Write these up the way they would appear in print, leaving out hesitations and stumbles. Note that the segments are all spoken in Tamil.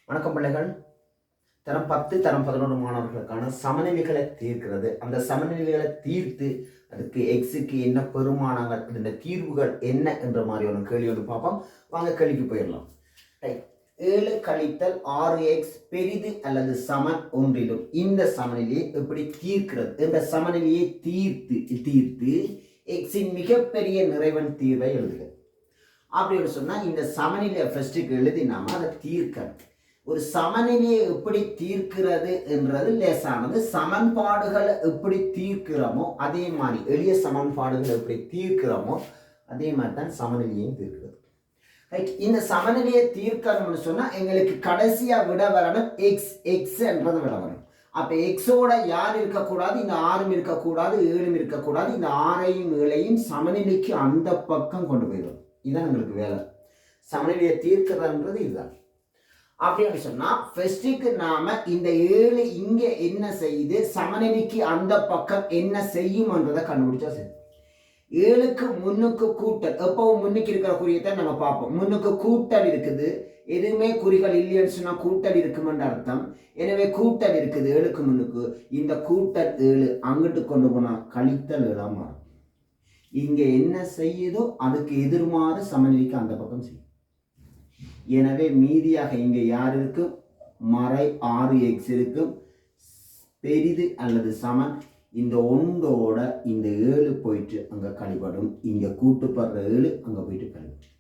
வணக்கம் பிள்ளைகள். தரம் 10 தரம் 11 மாணவர்களுக்கான சமநிலைகளை தீர்க்கிறது. அந்த சமநிலைகளை தீர்த்து அதுக்கு எக்ஸுக்கு என்ன பெருமானங்கள், அதோட தீர்வுகள் என்ன என்ற மாதிரி ஒரு கேள்வி ஒன்று பார்ப்போம். வாங்க கேள்விக்கு போயிடலாம். 7 கழித்தல் 6x பெரிது அல்லது சமன் ஒன்றிலும் இந்த சமநிலையை எப்படி தீர்க்கிறது? இந்த சமநிலையை தீர்த்து எக்ஸின் மிகப்பெரிய நிறைவன் தீர்வை எழுதுக. அப்படின்னு சொன்னா இந்த சமநிலையை ஃபர்ஸ்ட்டுக்கு எழுதி நாம அதை தீர்க்கணும். ஒரு சமநிலையை எப்படி தீர்க்கிறது என்றது லேசானது. சமன்பாடுகளை எப்படி தீர்க்கிறோமோ அதே மாதிரி, எளிய சமன்பாடுகளை எப்படி தீர்க்கிறோமோ அதே மாதிரி தான் சமநிலையையும் தீர்க்கிறது. ரைட். இந்த சமநிலையை தீர்க்கணும்னு சொன்னா எங்களுக்கு கடைசியா விட வரணும் எக்ஸ் என்றது விட வரணும். அப்ப எக்ஸோட யார் இருக்கக்கூடாது, இந்த 6 இருக்கக்கூடாது, 7 இருக்கக்கூடாது. இந்த 6ஐயும் 7ஐயும் சமநிலைக்கு அந்த பக்கம் கொண்டு போயிடும். இதுதான் எங்களுக்கு வேலை. சமநிலையை தீர்க்கிறதுன்றது இதுதான். அப்படின்னு சொன்னா ஃபர்ஸ்ட்டுக்கு நாம இந்த 7 இங்க என்ன செய்யுது, சமநிலைக்கு அந்த பக்கம் என்ன செய்யும்ன்றதை கண்டுபிடிச்சா சரி. 7க்கு முன்னுக்கு கூட்டல், எப்பவும் முன்னுக்கு இருக்கிற குறியத்தை நம்ம பார்ப்போம். முன்னுக்கு கூட்டல் இருக்குது, எதுவுமே குறிகள் இல்லைன்னு சொன்னா கூட்டல் இருக்குமென்ற அர்த்தம். எனவே கூட்டல் இருக்குது 7க்கு முன்னுக்கு. இந்த கூட்டல் 7 அங்கிட்டு கொண்டு போனா கழித்தல் 7 மாறும். இங்க என்ன செய்யுதோ அதுக்கு எதிர்மாறு சமநிலைக்கு அந்த பக்கம் செய்யும். எனவே மீதியாக இங்கே யார் இருக்கும்? மறை 6x இருக்கும். பெரிது அல்லது சமன் இந்த 1ஓட இந்த 7 போயிட்டு அங்க கழிபடும். இங்க கூட்டுப்படுற 7 அங்க போயிட்டு கழிபடும்.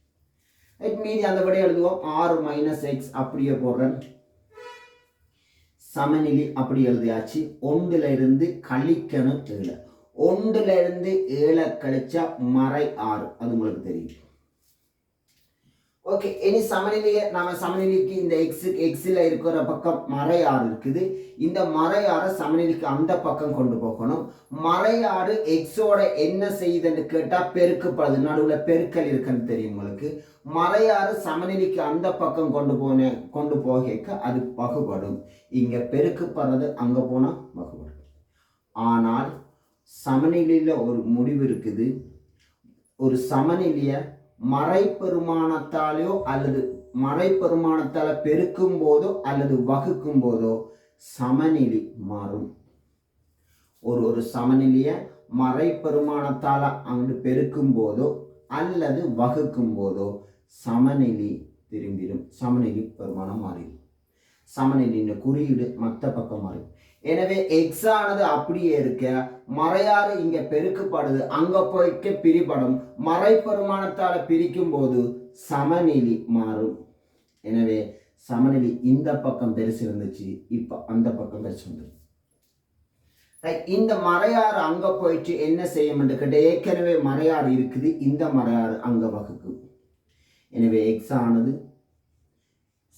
மீதி அந்த படி எழுதுவோம். 6 - x அப்படியே போடுறேன். சமநிலை அப்படி எழுதியாச்சு. 1ல இருந்து கழிக்கணும் 7. 1ல இருந்து 7 கழிச்சா மறை 6. அது உங்களுக்கு தெரியும். ஓகே. இனி சமநிலையை நாம சமநிலைக்கு இந்த எக்ஸில் இருக்கிற பக்கம் மறை 6 இருக்குது. இந்த மறை 6 சமநிலைக்கு அந்த பக்கம் கொண்டு போகணும். மறை 6 எக்ஸோட என்ன செய்யுதுன்னு கேட்டா பெருக்கப்படுது. நடுவில் பெருக்கல் இருக்குன்னு தெரியும் உங்களுக்கு. மறை 6 சமநிலைக்கு அந்த பக்கம் கொண்டு போக அது வகுபடும். இங்க பெருக்கப்படுறது அங்க போனா வகுபடும். ஆனால் சமநிலையில ஒரு முடிவு இருக்குது. ஒரு சமநிலைய மறை பெருமானத்தாலோ அல்லது மறை பெருமானத்தால பெருக்கும் போதோ அல்லது வகுக்கும் போதோ சமநிலை மாறும். ஒரு சமநிலைய மறை பெருமானத்தால அங்கு பெருக்கும் போதோ அல்லது வகுக்கும் போதோ சமநிலை திரும்பிடும். சமநிலை பெருமானம் மாறிடும். சமநிலையின் குறியீடு மற்ற பக்கம் மாறும். எனவே எக்ஸ் ஆனது அப்படியே இருக்க, மறையாறு இங்க பெருக்கப்படுது, அங்க போய்க்க பிரிபடும். மறை பெருமானத்தால பிரிக்கும் போது சமநிலை மாறும். எனவே சமநிலை இந்த பக்கம் பெருசு இருந்துச்சு, இப்ப அந்த பக்கம் பெருசு வந்து இந்த மறையாறு அங்க போயிட்டு என்ன செய்யும் என்று கேட்ட, ஏற்கனவே மறையாறு இருக்குது, இந்த மறையாறு அங்க வகுக்கும். எனவே எக்ஸ் ஆனது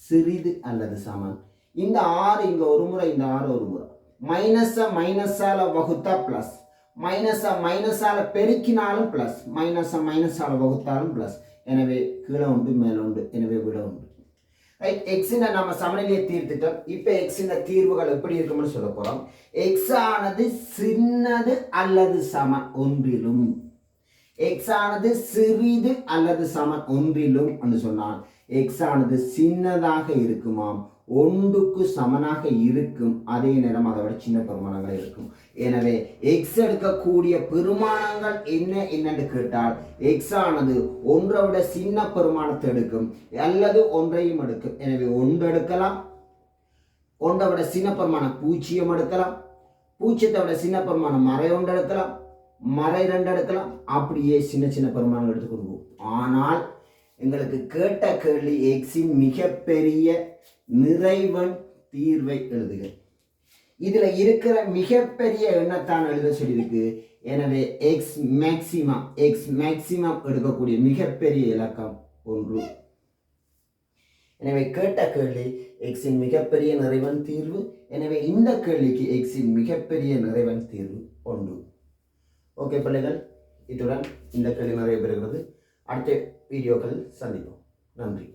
சிறிது அல்லது சமன். இந்த 6 இங்க ஒரு முறை, இந்த 6 ஒரு முறை. மைனஸால வகுத்தா பிளஸ், மைனஸால பெருக்கினாலும் பிளஸ், மைனஸால வகுத்தாலும் பிளஸ். எனவே கீழே உண்டு மேல உண்டு. எனவே விட உண்டு. ரைட். எக்ஸின நம்ம சமநிலையை தீர்த்துட்டோம். இப்ப எக்ஸின தீர்வுகள் எப்படி இருக்கும்னு சொல்ல போறோம். எக்ஸ் ஆனது சின்னது அல்லது சமன் ஒன்றிலும், எக்ஸ் ஆனது சிறிது அல்லது சமன் ஒன்றிலும் என்று சொன்னால் எக்ஸ் ஆனது சின்னதாக இருக்குமாம், 1க்கு சமனாக இருக்கும். அதே நேரம் அதை விட சின்ன பெருமானங்கள் இருக்கும். எனவே எக்ஸ் எடுக்கக்கூடிய பெருமானங்கள் என்னன்னு கேட்டால், எக்ஸ் ஆனது 1ஐ விட சின்ன பெருமானத்தை எடுக்கும் அல்லது 1ஐயும் எடுக்கும். எனவே 1 எடுக்கலாம், 1ஐ விட சின்ன பெருமானம் 0 எடுக்கலாம், 0ஐ விட சின்ன பெருமானம் மறை 1 எடுக்கலாம், மறை 2 எடுக்கலாம். அப்படியே சின்ன சின்ன பெருமானங்கள் எடுத்துக்கொள்வோம். ஆனால் எங்களுக்கு கேட்ட கேள்வி எக்ஸின் மிகப்பெரிய நிறைவன் தீர்வை எழுதுக. இதுல இருக்கிற மிகப்பெரிய எண்ணத்தான் எழுத சொல்லியிருக்கு. எனவே எக்ஸ் மேக்சிமம் எடுக்கக்கூடிய மிகப்பெரிய இலக்கம் 1. எனவே கேட்ட கேள்வி எக்ஸின் மிகப்பெரிய நிறைவன் தீர்வு. எனவே இந்த கேள்விக்கு எக்ஸின் மிகப்பெரிய நிறைவன் தீர்வு 1. ஓகே பிள்ளைகள், இத்துடன் இந்த கேள்வி நிறைவு பெறுகிறது. அடுத்த வீடியோக்களில் சந்திப்போம். நன்றி.